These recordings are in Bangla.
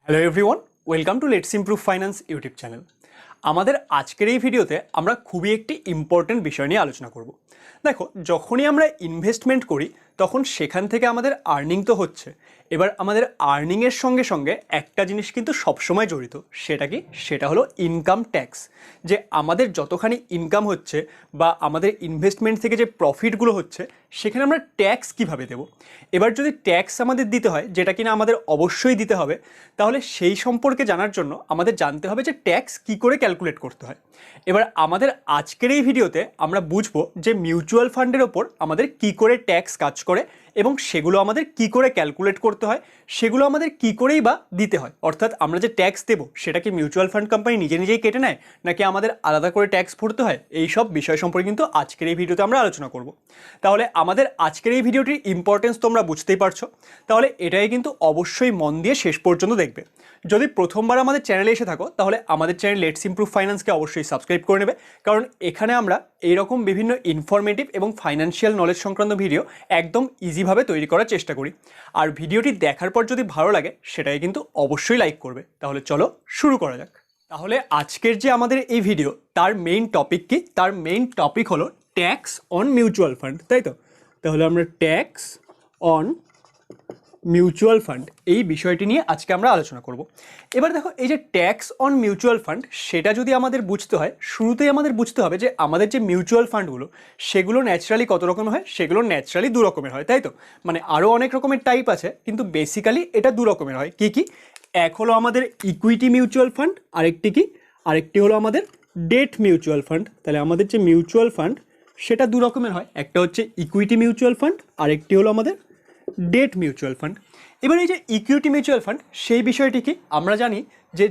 Hello everyone, welcome to let's improve finance YouTube channel. আমাদের আজকের এই ভিডিওতে আমরা খুবই একটি ইম্পর্টেন্ট বিষয় নিয়ে আলোচনা করব। দেখো, যখনই আমরা ইনভেস্টমেন্ট করি তখন সেখান থেকে আমাদের আর্নিং তো হচ্ছে। এবার আমাদের আর্নিংয়ের সঙ্গে সঙ্গে একটা জিনিস কিন্তু সবসময় জড়িত, সেটা কি? সেটা হলো ইনকাম ট্যাক্স। যে আমাদের যতখানি ইনকাম হচ্ছে বা আমাদের ইনভেস্টমেন্ট থেকে যে প্রফিটগুলো হচ্ছে সেখানে আমরা ট্যাক্স কিভাবে দেব। এবার যদি ট্যাক্স আমাদের দিতে হয়, যেটা কিনা আমাদের অবশ্যই দিতে হবে, তাহলে সেই সম্পর্কে জানার জন্য আমাদের জানতে হবে যে ট্যাক্স কী করে ক্যালকুলেট করতে হয়। এবার আমাদের আজকের এই ভিডিওতে আমরা বুঝবো যে মিউচুয়াল ফান্ডের ওপর আমাদের কী করে ট্যাক্স কাজ করে এবং সেগুলো আমাদের কী করে ক্যালকুলেট করতে হয়, সেগুলো আমাদের কী করেই বা দিতে হয়। অর্থাৎ আমরা যে ট্যাক্স দেবো সেটা কি মিউচুয়াল ফান্ড কোম্পানি নিজে নিজেই কেটে নেয়, নাকি আমাদের আলাদা করে ট্যাক্স ভরতে হয়, এই সব বিষয় সম্পর্কে কিন্তু আজকের এই ভিডিওতে আমরা আলোচনা করব। তাহলে আমাদের আজকের এই ভিডিওটির ইম্পর্টেন্স তোমরা বুঝতেই পারছো, তাহলে এটাই কিন্তু অবশ্যই মন দিয়ে শেষ পর্যন্ত দেখবে। যদি প্রথমবার আমাদের চ্যানেলে এসে থাকো তাহলে আমাদের চ্যানেল লেটস ইমপ্রুভ ফাইন্যান্সকে অবশ্যই সাবস্ক্রাইব করে নেবে, কারণ এখানে আমরা এইরকম বিভিন্ন ইনফরমেটিভ এবং ফাইন্যান্সিয়াল নলেজ সংক্রান্ত ভিডিও একদম ইজিভাবে তৈরি করার চেষ্টা করি। আর ভিডিওটি দেখার পর যদি ভালো লাগে সেটাই কিন্তু অবশ্যই লাইক করবে। তাহলে চলো শুরু করা যাক। তাহলে আজকের যে আমাদের এই ভিডিও, তার মেইন টপিক কি? তার মেইন টপিক হলো ট্যাক্স অন মিউচুয়াল ফান্ড, তাই তো? তাহলে আমরা ট্যাক্স অন মিউচুয়াল ফান্ড এই বিষয়টি নিয়ে আজকে আমরা আলোচনা করব। এবার দেখো, এই যে ট্যাক্স অন মিউচুয়াল ফান্ড, সেটা যদি আমাদের বুঝতে হয়, শুরুতেই আমাদের বুঝতে হবে যে আমাদের যে মিউচুয়াল ফান্ডগুলো সেগুলো ন্যাচারালি কত রকমের হয়। সেগুলো ন্যাচারালি দু রকমের হয়, তাই তো? মানে আরও অনেক রকমের টাইপ আছে, কিন্তু বেসিক্যালি এটা দু রকমের হয়। কি কি? এক হলো আমাদের ইকুইটি মিউচুয়াল ফান্ড, আরেকটি কি? আরেকটি হলো আমাদের ডেট মিউচুয়াল ফান্ড। তাহলে আমাদের যে মিউচুয়াল ফান্ড সেটা দু রকমের হয়, একটা হচ্ছে ইকুইটি মিউচুয়াল ফান্ড, আরেকটি হলো আমাদের ডেট মিউচুয়াল ফান্ড। এবার এই যে ইকুইটি মিউচুয়াল ফান্ড, সেই বিষয়টি কি? আমরা জানি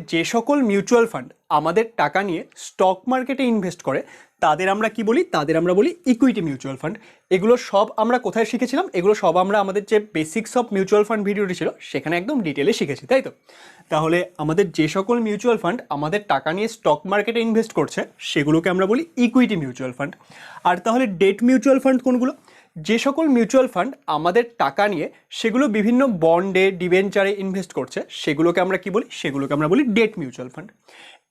যে সকল মিউচুয়াল ফান্ড আমাদের টাকা নিয়ে স্টক মার্কেটে ইনভেস্ট করে তাদের আমরা কি বলি? তাদের আমরা বলি ইকুইটি মিউচুয়াল ফান্ড। এগুলো সব আমরা কোথায় শিখেছিলাম? এগুলো সব আমরা আমাদের যে বেসিক্স অফ মিউচুয়াল ফান্ড ভিডিওটি ছিল সেখানে একদম ডিটেলে শিখেছি, তাই তো? তাহলে আমাদের যে সকল মিউচুয়াল ফান্ড আমাদের টাকা নিয়ে স্টক মার্কেটে ইনভেস্ট করছে সেগুলোকে আমরা বলি ইকুইটি মিউচুয়াল ফান্ড। আর তাহলে ডেট মিউচুয়াল ফান্ড কোনগুলো? যে সকল মিউচুয়াল ফান্ড আমাদের টাকা নিয়ে সেগুলো বিভিন্ন বন্ডে, ডিবেঞ্চারে ইনভেস্ট করছে সেগুলোকে আমরা কি বলি? সেগুলোকে আমরা বলি ডেট মিউচুয়াল ফান্ড।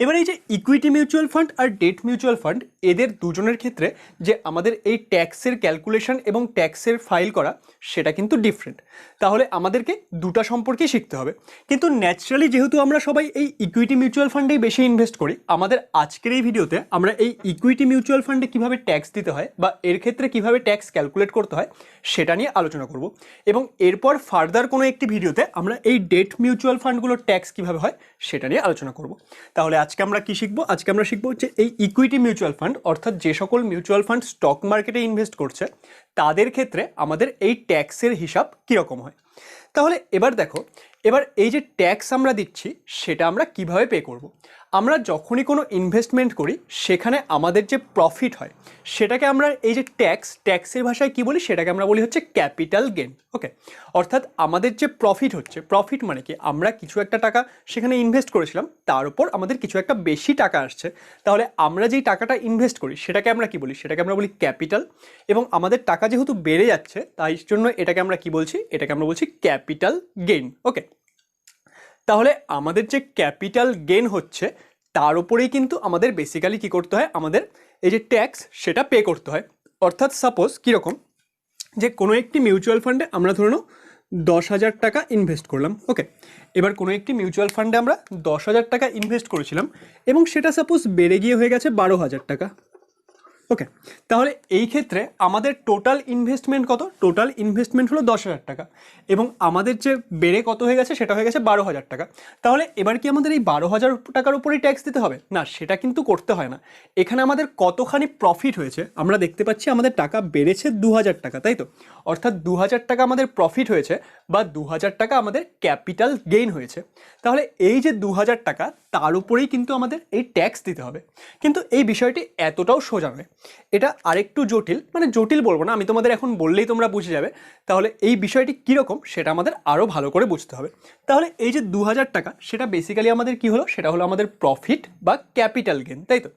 এবার এই যে ইকুইটি মিউচুয়াল ফান্ড আর ডেট মিউচুয়াল ফান্ড, এদের দুজনের ক্ষেত্রে যে আমাদের এই ট্যাক্সের ক্যালকুলেশন এবং ট্যাক্সের ফাইল করা সেটা কিন্তু ডিফারেন্ট। তাহলে আমাদেরকে দুটা সম্পর্কেই শিখতে হবে। কিন্তু ন্যাচারালি যেহেতু আমরা সবাই এই ইকুইটি মিউচুয়াল ফান্ডেই বেশি ইনভেস্ট করি, আমাদের আজকের এই ভিডিওতে আমরা এই ইকুইটি মিউচুয়াল ফান্ডে কীভাবে ট্যাক্স দিতে হয় বা এর ক্ষেত্রে কীভাবে ট্যাক্স ক্যালকুলেট করতে হয় সেটা নিয়ে আলোচনা করব। এবং এরপর ফার্দার কোনো একটি ভিডিওতে আমরা এই ডেট মিউচুয়াল ফান্ডগুলোর ট্যাক্স কীভাবে হয় সেটা নিয়ে আলোচনা করব। তাহলে আজকে আমরা কি শিখবো? আজকে আমরা শিখবো হচ্ছে এই ইকুইটি মিউচুয়াল ফান্ড, অর্থাৎ যে সকল মিউচুয়াল ফান্ড স্টক মার্কেটে ইনভেস্ট করছে তাদের ক্ষেত্রে আমাদের এই ট্যাক্সের হিসাব কীরকম হয়। তাহলে এবার দেখো, এবার এই যে ট্যাক্স আমরা দিচ্ছি সেটা আমরা কিভাবে পে করব। আমরা যখনই কোনো ইনভেস্টমেন্ট করি সেখানে আমাদের যে প্রফিট হয় সেটাকে আমরা এই যে ট্যাক্সের ভাষায় কি বলি? সেটাকে আমরা বলি হচ্ছে ক্যাপিটাল গেন। ওকে, অর্থাৎ আমাদের যে প্রফিট হচ্ছে, প্রফিট মানে কি? আমরা কিছু একটা টাকা সেখানে ইনভেস্ট করেছিলাম, তার উপর আমাদের কিছু একটা বেশি টাকা আসছে, তাহলে আমরা যেই টাকাটা ইনভেস্ট করি সেটাকে আমরা কি বলি? সেটাকে আমরা বলি ক্যাপিটাল। এবং আমাদের টাকা যেহেতু বেড়ে যাচ্ছে তাই জন্য এটাকে আমরা কি বলছি? এটাকে আমরা বলছি ক্যাপিটাল গেইন। ওকে, তাহলে আমাদের যে ক্যাপিটাল গেন হচ্ছে তার উপরেই কিন্তু আমাদের বেসিক্যালি কি করতে হয়? আমাদের এই যে ট্যাক্স সেটা পে করতে হয়। অর্থাৎ সাপোজ কীরকম, যে কোনো একটি মিউচুয়াল ফান্ডে আমরা ধরে নাও 10,000 টাকা ইনভেস্ট করলাম। ওকে, এবার কোনো একটি মিউচুয়াল ফান্ডে আমরা 10,000 টাকা ইনভেস্ট করেছিলাম এবং সেটা সাপোজ বেড়ে গিয়ে হয়ে গেছে 12,000 টাকা। ওকে, তাহলে এই ক্ষেত্রে আমাদের টোটাল ইনভেস্টমেন্ট কত? টোটাল ইনভেস্টমেন্ট হলো 10,000 টাকা এবং আমাদের যে বেড়ে কত হয়ে গেছে সেটা হয়ে গেছে 12,000 টাকা। তাহলে এবার কি আমাদের এই 12,000 টাকার উপরেই ট্যাক্স দিতে হবে? না, সেটা কিন্তু করতে হয় না। এখানে আমাদের কতখানি প্রফিট হয়েছে আমরা দেখতে পাচ্ছি, আমাদের টাকা বেড়েছে 2,000 টাকা, তাই তো? অর্থাৎ 2,000 টাকা আমাদের প্রফিট হয়েছে বা 2,000 টাকা আমাদের ক্যাপিটাল গেইন হয়েছে। তাহলে এই যে 2,000 টাকা তার উপরেই কিন্তু আমাদের এই ট্যাক্স দিতে হবে। কিন্তু এই বিষয়টি এতটাও সোজা নয়, এটা আরেকটু জটিল। মানে জটিল বলবো না, আমি তোমাদের এখন বললেই তোমরা বুঝে যাবে। তাহলে এই বিষয়টি কীরকম সেটা আমাদের আরও ভালো করে বুঝতে হবে। তাহলে এই যে 2,000 টাকা সেটা বেসিক্যালি আমাদের কি হলো? সেটা হলো আমাদের প্রফিট বা ক্যাপিটাল গেন, তাই তো?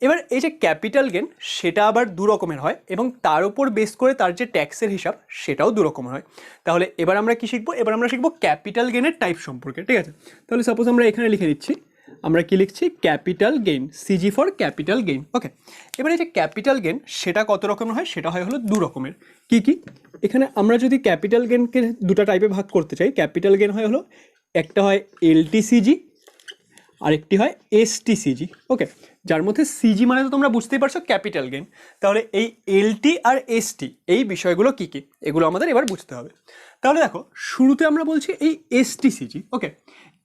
এবার এই যে ক্যাপিটাল গেন সেটা আবার দু রকমের হয় এবং তার উপর বেস করে তার যে ট্যাক্সের হিসাব সেটাও দু রকমের হয়। তাহলে এবার আমরা কি শিখবো, এবার আমরা শিখবো ক্যাপিটাল গেনের টাইপ সম্পর্কে, ঠিক আছে। তাহলে সাপোজ আমরা এখানে লিখে দিচ্ছি, আমরা কি লিখছি, capital gain, CG for capital gain. Okay, এবার এই যে ক্যাপিটাল গেন সেটা কত রকমের হয়, সেটা হয় হলো দু রকমের। কি কি, এখানে আমরা যদি ক্যাপিটাল গেনকে দুটো টাইপে ভাগ করতে চাই, ক্যাপিটাল গেন হয় হলো একটা হয় এলটিসিজি আরেকটি হয় এসটিসিজি। ওকে, যার মধ্যে সিজি মানে তো তোমরা বুঝতেই পারছো ক্যাপিটাল গেন। তাহলে এই এলটি আর এসটি এই বিষয়গুলো কি কি এগুলো আমাদের এবার বুঝতে হবে। তাহলে দেখো শুরুতে আমরা বলছি এই এসটিসিজি। ওকে,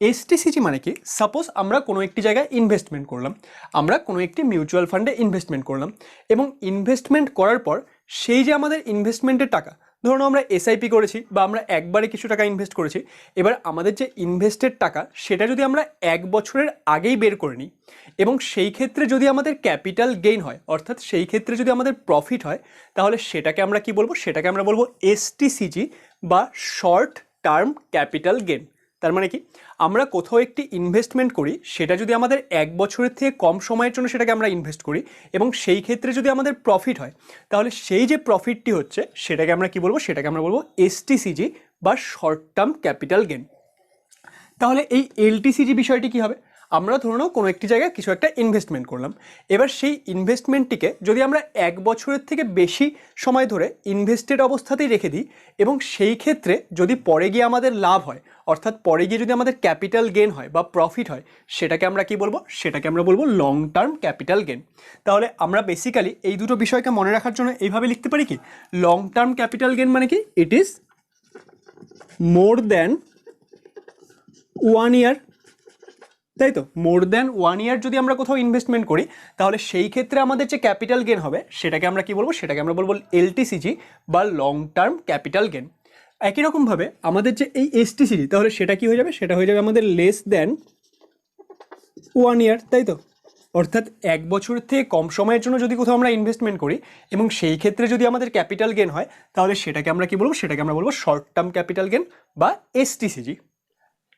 এসটিসিজি মানে কি, সাপোজ আমরা কোনো একটি জায়গায় ইনভেস্টমেন্ট করলাম, আমরা কোনো একটি মিউচুয়াল ফান্ডে ইনভেস্টমেন্ট করলাম এবং ইনভেস্টমেন্ট করার পর সেই যে আমাদের ইনভেস্টমেন্টের টাকা, ধরুন আমরা এসআইপি করেছি বা আমরা একবারে কিছু টাকা ইনভেস্ট করেছি, এবার আমাদের যে ইনভেস্টেড টাকা সেটা যদি আমরা 1 বছরের আগেই বের করে নিই এবং সেই ক্ষেত্রে যদি আমাদের ক্যাপিটাল গেইন হয়, অর্থাৎ সেই ক্ষেত্রে যদি আমাদের প্রফিট হয়, তাহলে সেটাকে আমরা কি বলবো, সেটাকে আমরা বলবো এসটিসিজি বা শর্ট টার্ম ক্যাপিটাল গেইন। তার মানে কি, আমরা কোথাও একটি ইনভেস্টমেন্ট করি, সেটা যদি আমাদের 1 বছরের থেকে কম সময়ের জন্য সেটাকে আমরা ইনভেস্ট করি এবং সেই ক্ষেত্রে যদি আমাদের প্রফিট হয়, তাহলে সেই যে প্রফিটটি হচ্ছে সেটাকে আমরা কি বলবো, সেটাকে আমরা বলবো এসটিসিজি বা শর্ট টার্ম ক্যাপিটাল গেইন। তাহলে এই এলটিসিজি বিষয়টি কি হবে, আমরা ধরে নাও কোনো একটি জায়গায় কিছু একটা ইনভেস্টমেন্ট করলাম, এবার সেই ইনভেস্টমেন্টটিকে যদি আমরা 1 বছরের থেকে বেশি সময় ধরে ইনভেস্টেড অবস্থাতেই রেখে দিই এবং সেই ক্ষেত্রে যদি পরে গিয়ে আমাদের লাভ হয়, অর্থাৎ পরে গিয়ে যদি আমাদের ক্যাপিটাল গেইন হয় বা প্রফিট হয়, সেটাকে আমরা কি বলবো, সেটাকে আমরা বলবো লং টার্ম ক্যাপিটাল গেইন। তাহলে আমরা বেসিক্যালি এই দুটো বিষয়কে মনে রাখার জন্য এইভাবে লিখতে পারি কি, লং টার্ম ক্যাপিটাল গেইন মানে কি, ইট ইজ মোর দ্যান 1 ইয়ার, তাই তো, মোর দ্যান 1 ইয়ার যদি আমরা কোথাও ইনভেস্টমেন্ট করি, তাহলে সেই ক্ষেত্রে আমাদের যে ক্যাপিটাল গেইন হবে সেটাকে আমরা কি বলবো, সেটাকে আমরা বলবো এলটিসিজি বা লং টার্ম ক্যাপিটাল গেইন। একই রকমভাবে আমাদের যে এই এসটিসিজি, তাহলে সেটা কি হয়ে যাবে, সেটা হয়ে যাবে আমাদের লেস দ্যান 1 ইয়ার, তাই তো। অর্থাৎ 1 বছরের থেকে কম সময়ের জন্য যদি কোথাও আমরা ইনভেস্টমেন্ট করি এবং সেই ক্ষেত্রে যদি আমাদের ক্যাপিটাল গেইন হয়, তাহলে সেটাকে আমরা কি বলবো, সেটাকে আমরা বলবো শর্ট টার্ম ক্যাপিটাল গেইন বা এসটিসিজি।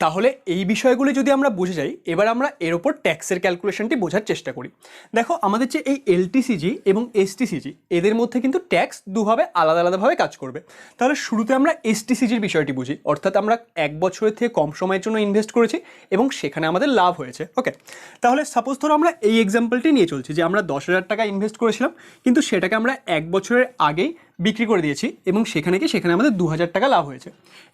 তাহলে এই বিষয়গুলি যদি আমরা বুঝে যাই, এবার আমরা এর ওপর ট্যাক্সের ক্যালকুলেশনটি বোঝার চেষ্টা করি। দেখো আমাদের যে এই এলটিসিজি এবং এসটিসিজি এদের মধ্যে কিন্তু ট্যাক্স দুভাবে আলাদা আলাদাভাবে কাজ করবে। তাহলে শুরুতে আমরা এসটিসিজির বিষয়টি বুঝি, অর্থাৎ আমরা 1 বছরের থেকে কম সময়ের জন্য ইনভেস্ট করেছি এবং সেখানে আমাদের লাভ হয়েছে। ওকে, তাহলে সাপোজ ধরো আমরা এই এক্সাম্পলটি নিয়ে চলছি যে আমরা 10,000 টাকা ইনভেস্ট করেছিলাম, কিন্তু সেটাকে আমরা 1 বছরের আগেই বিক্রি করে দিয়েছি এবং সেখানে আমাদের 2,000 টাকা লাভ হয়েছে।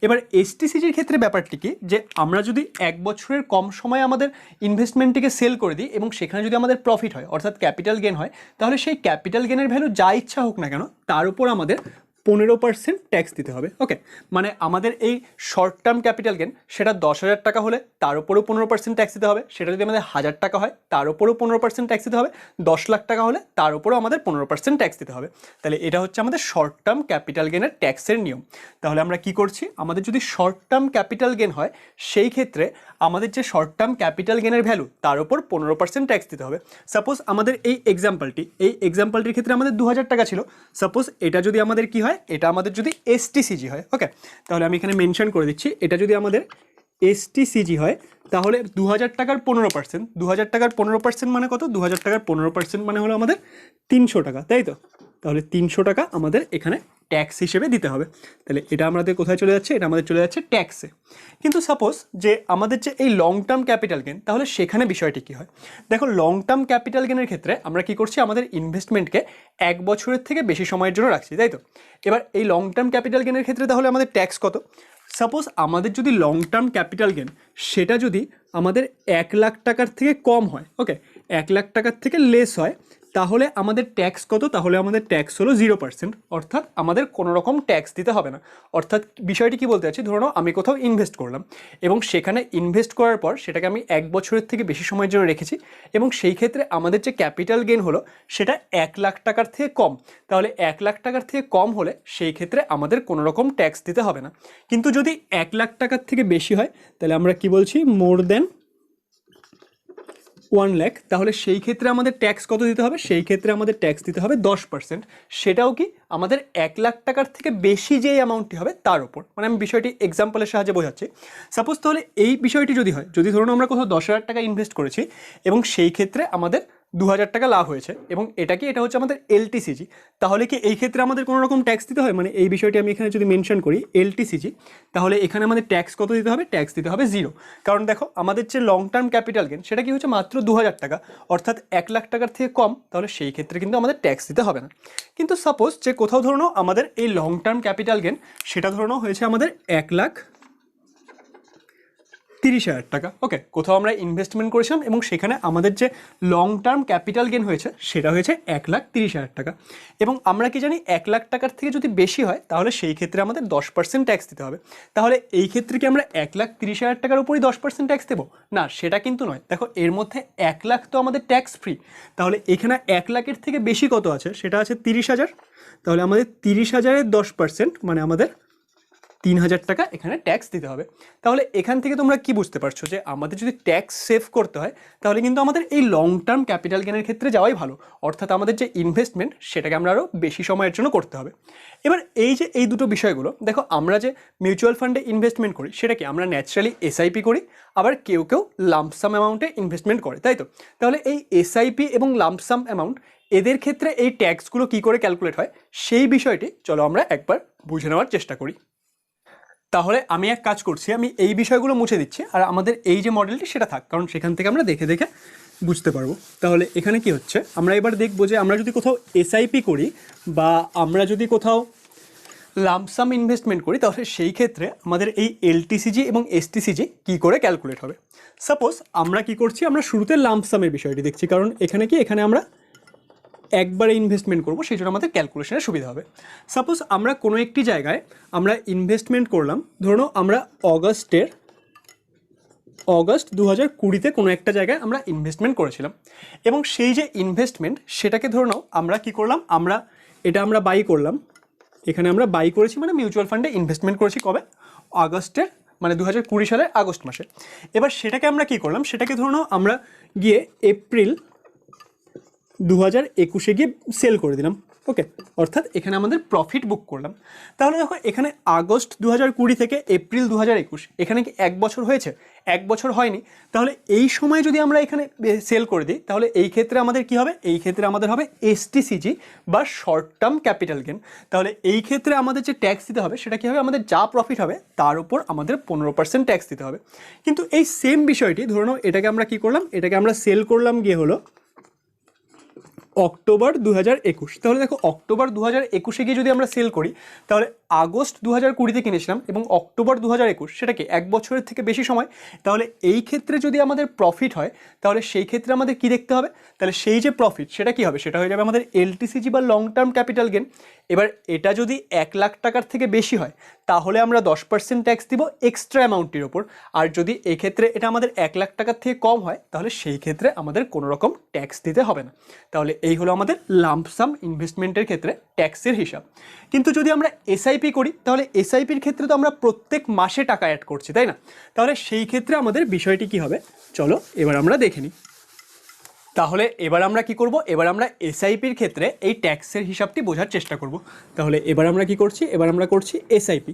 এবার এসটিসিজির ক্ষেত্রে ব্যাপারটি কি, যে আমরা যদি 1 বছরের কম সময়ে আমাদের ইনভেস্টমেন্টটিকে সেল করে দিই এবং সেখানে যদি আমাদের প্রফিট হয়, অর্থাৎ ক্যাপিটাল গেইন হয়, তাহলে সেই ক্যাপিটাল গেইনের ভ্যালু যা ইচ্ছা হোক না কেন, তার উপর আমাদের 15% ট্যাক্স দিতে হবে। ওকে, মানে আমাদের এই শর্ট টার্ম ক্যাপিটাল গেইন সেটা 10,000 টাকা হলে তার উপরেও 15% ট্যাক্স দিতে হবে, সেটা যদি আমাদের 1,000 টাকা হয় তার উপরেও 15% ট্যাক্স দিতে হবে, 10 লাখ টাকা হলে তার উপরেও আমাদের 15% ট্যাক্স দিতে হবে। তাহলে এটা হচ্ছে আমাদের শর্ট টার্ম ক্যাপিটাল গেইনের ট্যাক্সের নিয়ম। তাহলে আমরা কি করছি, আমাদের যদি শর্ট টার্ম ক্যাপিটাল গেইন হয়, সেই ক্ষেত্রে আমাদের যে শর্ট টার্ম ক্যাপিটাল গেইনের ভ্যালু তার উপর 15% ট্যাক্স দিতে হবে। সাপোজ আমাদের এই এক্সাম্পলটির ক্ষেত্রে আমাদের 2,000 টাকা ছিল, সাপোজ এটা যদি আমাদের কি হয়, এটা আমাদের যদি এসটিসিজি হয়, ওকে, তাহলে আমি এখানে মেনশন করে দিচ্ছি, এটা যদি আমাদের এসটিসিজি হয়, তাহলে 2,000 টাকার 15%, 2,000 টাকার 15% মানে কত, 2,000 টাকার 15% মানে হলো আমাদের 300 টাকা, তাই তো। তাহলে 300 টাকা আমাদের এখানে ট্যাক্স হিসেবে দিতে হবে। তাহলে এটা আমাদের কোথায় চলে যাচ্ছে, এটা আমাদের চলে যাচ্ছে ট্যাক্সে। কিন্তু সাপোজ যে আমাদের যে এই লং টার্ম ক্যাপিটাল গেইন, তাহলে সেখানে বিষয়টি কী হয়, দেখো লং টার্ম ক্যাপিটাল গেইনের ক্ষেত্রে আমরা কি করছি, আমাদের ইনভেস্টমেন্টকে 1 বছরের থেকে বেশি সময়ের জন্য রাখছি, তাই তো। এবার এই লং টার্ম ক্যাপিটাল গেইনের ক্ষেত্রে তাহলে আমাদের ট্যাক্স কত, সাপোজ আমাদের যদি লং টার্ম ক্যাপিটাল গেইন সেটা যদি আমাদের 1 লাখ টাকার থেকে কম হয়, ওকে, 1 লাখ টাকার থেকে লেস হয়, তাহলে আমাদের ট্যাক্স কত, তাহলে আমাদের ট্যাক্স হলো 0%, অর্থাৎ আমাদের কোনো রকম ট্যাক্স দিতে হবে না। অর্থাৎ বিষয়টি কি বলতে চাচ্ছি, ধরো নাও আমি কোথাও ইনভেস্ট করলাম এবং সেখানে ইনভেস্ট করার পর সেটাকে আমি 1 বছরের থেকে বেশি সময়ের জন্য রেখেছি এবং সেই ক্ষেত্রে আমাদের যে ক্যাপিটাল গেইন হলো সেটা 1 লাখ টাকার থেকে কম, তাহলে 1 লাখ টাকার থেকে কম হলে সেই ক্ষেত্রে আমাদের কোনো রকম ট্যাক্স দিতে হবে না। কিন্তু যদি 1 লাখ টাকার থেকে বেশি হয়, তাহলে আমরা কি বলছি, মোর দ্যান 1 লাখ, তাহলে সেই ক্ষেত্রে আমাদের ট্যাক্স কত দিতে হবে, সেই ক্ষেত্রে আমাদের ট্যাক্স দিতে হবে 10%, সেটাও কি আমাদের 1 লাখ টাকার থেকে বেশি যে অ্যামাউন্টটি হবে তার উপর। মানে আমি বিষয়টি এক্সাম্পলের সাহায্যে বোঝাচ্ছি। সাপোজ তাহলে এই বিষয়টি যদি হয়, যদি ধরুন আমরা কোথাও 10,000 টাকা ইনভেস্ট করেছি এবং সেই ক্ষেত্রে আমাদের 2000 টাকা লাভ হয়েছে এবং এটা হচ্ছে আমাদের এলটিসিজি, তাহলে কি এই ক্ষেত্রে আমাদের কোনো রকম ট্যাক্স দিতে হয়? মানে এই বিষয়টি আমি এখানে যদি মেনশন করি এলটিসিজি, তাহলে এখানে আমাদের ট্যাক্স কত দিতে হবে? ট্যাক্স দিতে হবে 0। কারণ দেখো আমাদের যে লং টার্ম ক্যাপিটাল গেন সেটা কি হচ্ছে মাত্র 2000 টাকা, অর্থাৎ 1 লাখ টাকার থেকে কম, তাহলে সেই ক্ষেত্রে কিন্তু আমাদের ট্যাক্স দিতে হবে না। কিন্তু সাপোজ যে কোথাও ধরো আমাদের এই লং টার্ম ক্যাপিটাল গেন সেটা ধরো হয়েছে আমাদের 1,30,000 টাকা। ওকে, কোথাও আমরা ইনভেস্টমেন্ট করেছিলাম এবং সেখানে আমাদের যে লং টার্ম ক্যাপিটাল গেন হয়েছে সেটা হয়েছে 1,30,000 টাকা। এবং আমরা কি জানি 1 লাখ টাকার থেকে যদি বেশি হয় তাহলে সেই ক্ষেত্রে আমাদের 10% ট্যাক্স দিতে হবে। তাহলে এই ক্ষেত্রে কি আমরা 1,30,000 টাকার উপরই 10% ট্যাক্স দেবো? না, সেটা কিন্তু নয়। দেখো এর মধ্যে 1 লাখ তো আমাদের ট্যাক্স ফ্রি, তাহলে এখানে 1 লাখের থেকে বেশি কত আছে? সেটা আছে 30,000। তাহলে আমাদের 30,000-এর 10% মানে আমাদের 3,000 টাকা এখানে ট্যাক্স দিতে হবে। তাহলে এখান থেকে তোমরা কি বুঝতে পারছো যে আমাদের যদি ট্যাক্স সেভ করতে হয় তাহলে কিন্তু আমাদের এই লং টার্ম ক্যাপিটাল গেনের ক্ষেত্রে যাওয়াই ভালো, অর্থাৎ আমাদের যে ইনভেস্টমেন্ট সেটাকে আমরা আরও বেশি সময়ের জন্য করতে হবে। এবার এই দুটো বিষয়গুলো দেখো, আমরা যে মিউচুয়াল ফান্ডে ইনভেস্টমেন্ট করি সেটা কি আমরা ন্যাচারালি এসআইপি করি, আবার কেউ লাম্পসাম অ্যামাউন্টে ইনভেস্টমেন্ট করে, তাই তো? তাহলে এই এসআইপি এবং লাম্পসাম অ্যামাউন্ট এদের ক্ষেত্রে এই ট্যাক্সগুলো কী করে ক্যালকুলেট হয় সেই বিষয়টি চলো আমরা একবার বুঝে নেওয়ার চেষ্টা করি। তাহলে আমি এক কাজ করছি, আমি এই বিষয়গুলো মুছে দিচ্ছি আর আমাদের এই যে মডেলটি সেটা থাক, কারণ সেখান থেকে আমরা দেখে দেখে বুঝতে পারবো। তাহলে এখানে কি হচ্ছে আমরা এবার দেখবো যে আমরা যদি কোথাও এসআইপি করি বা আমরা যদি কোথাও লাম্পসাম ইনভেস্টমেন্ট করি তাহলে সেই ক্ষেত্রে আমাদের এই এলটিসিজি এবং এসটিসিজি কী করে ক্যালকুলেট হবে। সাপোজ আমরা কি করছি, আমরা শুরুতে লাম্পসামের বিষয়টি দেখছি, কারণ এখানে আমরা একবারে ইনভেস্টমেন্ট করবো, সেই জন্য আমাদের ক্যালকুলেশনের সুবিধা হবে। সাপোজ আমরা কোনো একটি জায়গায় আমরা ইনভেস্টমেন্ট করলাম, ধরো আমরা অগস্ট 2020-তে কোনো একটা জায়গায় আমরা ইনভেস্টমেন্ট করেছিলাম এবং সেই যে ইনভেস্টমেন্ট সেটাকে ধরে নাও আমরা কী করলাম, আমরা বাই করলাম। এখানে আমরা বাই করেছি মানে মিউচুয়াল ফান্ডে ইনভেস্টমেন্ট করেছি কবে? আগস্টের মানে 2020 সালের আগস্ট মাসে। এবার সেটাকে আমরা কী করলাম, সেটাকে ধরে নাও আমরা গিয়ে এপ্রিল 2021-এ গিয়ে সেল করে দিলাম। ওকে, অর্থাৎ এখানে আমাদের প্রফিট বুক করলাম। তাহলে দেখো এখানে আগস্ট 2020 থেকে এপ্রিল 2021 এখানে কি 1 বছর হয়েছে? 1 বছর হয়নি। তাহলে এই সময় যদি আমরা এখানে সেল করে দিই তাহলে এই ক্ষেত্রে আমাদের কি হবে? এই ক্ষেত্রে আমাদের হবে এসটিসিজি বা শর্ট টার্ম ক্যাপিটাল গেন। তাহলে এই ক্ষেত্রে আমাদের যে ট্যাক্স দিতে হবে সেটা কী হবে? আমাদের যা প্রফিট হবে তার উপর আমাদের 15% ট্যাক্স দিতে হবে। কিন্তু এই সেম বিষয়টি ধরে নাও এটাকে আমরা কী করলাম, এটাকে আমরা সেল করলাম গিয়ে হলো অক্টোবর 2021। তাহলে দেখো অক্টোবর 2021-এ গিয়ে যদি আমরা সেল করি তাহলে আগস্ট 2020-তে কিনেছিলাম এবং অক্টোবর 2021 সেটা কি 1 বছরের থেকে বেশি সময়। তাহলে এই ক্ষেত্রে যদি আমাদের প্রফিট হয় তাহলে সেই ক্ষেত্রে আমাদের কি দেখতে হবে? তাহলে সেই যে প্রফিট সেটা কি হবে? সেটা হয়ে যাবে আমাদের এলটিসিজি বা লং টার্ম ক্যাপিটাল গেন। এবার এটা যদি 1 লাখ টাকার থেকে বেশি হয় তাহলে আমরা 10% ট্যাক্স দিব এক্সট্রা অ্যামাউন্টের ওপর, আর যদি এক্ষেত্রে এটা আমাদের 1 লাখ টাকার থেকে কম হয় তাহলে সেই ক্ষেত্রে আমাদের কোনো রকম ট্যাক্স দিতে হবে না। তাহলে এই হলো আমাদের লাম্পসাম ইনভেস্টমেন্টের ক্ষেত্রে ট্যাক্সের হিসাব। কিন্তু যদি আমরা এসআইপি করি তাহলে এসআইপির ক্ষেত্রে তো আমরা প্রত্যেক মাসে টাকা অ্যাড করছি, তাই না? তাহলে সেই ক্ষেত্রে আমাদের বিষয়টি কি হবে চলো এবার আমরা দেখে নিই। তাহলে এবার আমরা কি করব? এবার আমরা এসআইপির ক্ষেত্রে এই ট্যাক্সের হিসাবটি বোঝার চেষ্টা করব। তাহলে এবার আমরা কি করছি? এবার আমরা করছি এসআইপি।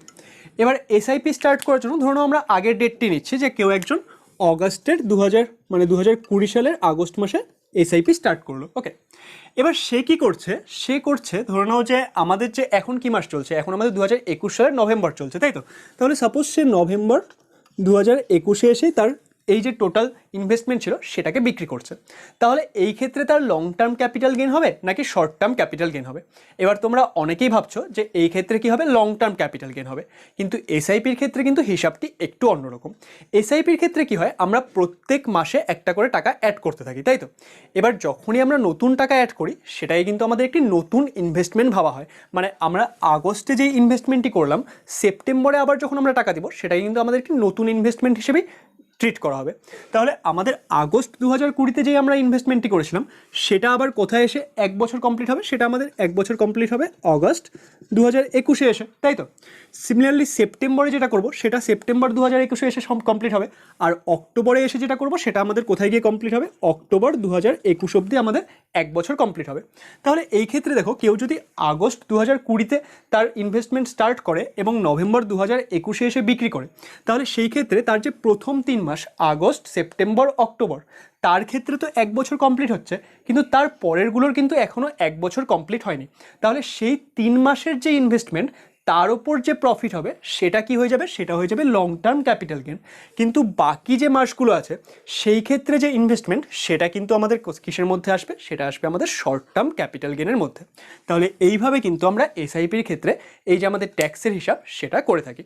এবার এসআইপি স্টার্ট করার জন্য ধরুন আমরা আগের ডেটটি নিচ্ছি যে কেউ একজন অগাস্টের 2020 সালের আগস্ট মাসে এসআইপি স্টার্ট করলো। ওকে, এবার সে কি করছে? সে করছে ধরে নাও যে আমাদের যে এখন কি মাস চলছে, এখন আমাদের 2021 সালের নভেম্বর চলছে, তাই তো? তাহলে সাপোজ সে নভেম্বর 2021-এ এসে তার এই যে টোটাল ইনভেস্টমেন্ট ছিল সেটাকে বিক্রি করছে। তাহলে এই ক্ষেত্রে তার লং টার্ম ক্যাপিটাল গেইন হবে নাকি শর্ট টার্ম ক্যাপিটাল গেইন হবে? এবার তোমরা অনেকেই ভাবছো যে এই ক্ষেত্রে কি হবে? লং টার্ম ক্যাপিটাল গেইন হবে। কিন্তু এসআইপির ক্ষেত্রে কিন্তু হিসাবটি একটু অন্যরকম। এসআইপির ক্ষেত্রে কি হয়? আমরা প্রত্যেক মাসে একটা করে টাকা অ্যাড করতে থাকি, তাই তো? এবার যখনই আমরা নতুন টাকা অ্যাড করি সেটাই কিন্তু আমাদের একটি নতুন ইনভেস্টমেন্ট ভাবা হয়। মানে আমরা আগস্টে যে ইনভেস্টমেন্টটি করলাম সেপ্টেম্বরে আবার যখন আমরা টাকা দিব সেটাই কিন্তু আমাদের একটি নতুন ইনভেস্টমেন্ট হিসেবেই ট্রিট করা হবে। তাহলে আমাদের আগস্ট 2020-তে যেই আমরা ইনভেস্টমেন্টটি করেছিলাম সেটা আবার কোথায় এসে 1 বছর কমপ্লিট হবে? সেটা আমাদের 1 বছর কমপ্লিট হবে অগস্ট 2021-এ এসে, তাই তো? সিমিলারলি সেপ্টেম্বরে যেটা করব সেটা সেপ্টেম্বর 2021-এ এসে কমপ্লিট হবে, আর অক্টোবরে এসে যেটা করব সেটা আমাদের কোথায় গিয়ে কমপ্লিট হবে? অক্টোবর 2021 অবধি আমাদের 1 বছর কমপ্লিট হবে। তাহলে এই ক্ষেত্রে দেখো কেউ যদি আগস্ট 2020-তে তার ইনভেস্টমেন্ট স্টার্ট করে এবং নভেম্বর 2021-এ এসে বিক্রি করে তাহলে সেই ক্ষেত্রে তার যে প্রথম 3 মাস মাস আগস্ট, সেপ্টেম্বর, অক্টোবর, তার ক্ষেত্রে তো 1 বছর কমপ্লিট হচ্ছে, কিন্তু তার পরেরগুলোর কিন্তু এখনও 1 বছর কমপ্লিট হয়নি। তাহলে সেই 3 মাসের যে ইনভেস্টমেন্ট তার ওপর যে প্রফিট হবে সেটা কি হয়ে যাবে, সেটা হয়ে যাবে লং টার্ম ক্যাপিটাল গেন। কিন্তু বাকি যে মাসগুলো আছে সেই ক্ষেত্রে যে ইনভেস্টমেন্ট সেটা কিন্তু আমাদের কিসের মধ্যে আসবে, সেটা আসবে আমাদের শর্ট টার্ম ক্যাপিটাল গেনের মধ্যে। তাহলে এইভাবে কিন্তু আমরা এসআইপির ক্ষেত্রে এই যে আমাদের ট্যাক্সের হিসাব সেটা করে থাকি।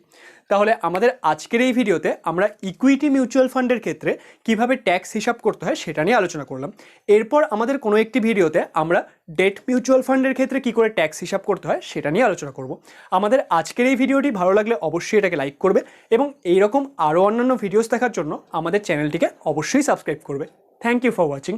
তাহলে আমাদের আজকের এই ভিডিওতে আমরা ইকুইটি মিউচুয়াল ফান্ডের ক্ষেত্রে কিভাবে ট্যাক্স হিসাব করতে হয় সেটা নিয়ে আলোচনা করলাম। এরপর আমাদের কোনো একটি ভিডিওতে আমরা ডেট মিউচুয়াল ফান্ডের ক্ষেত্রে কী করে ট্যাক্স হিসাব করতে হয় সেটা নিয়ে আলোচনা করব। আমাদের আজকের এই ভিডিওটি ভালো লাগলে অবশ্যই এটাকে লাইক করবে এবং এইরকম আরও অন্যান্য ভিডিওস দেখার জন্য আমাদের চ্যানেলটিকে অবশ্যই সাবস্ক্রাইব করবে। Thank you for watching.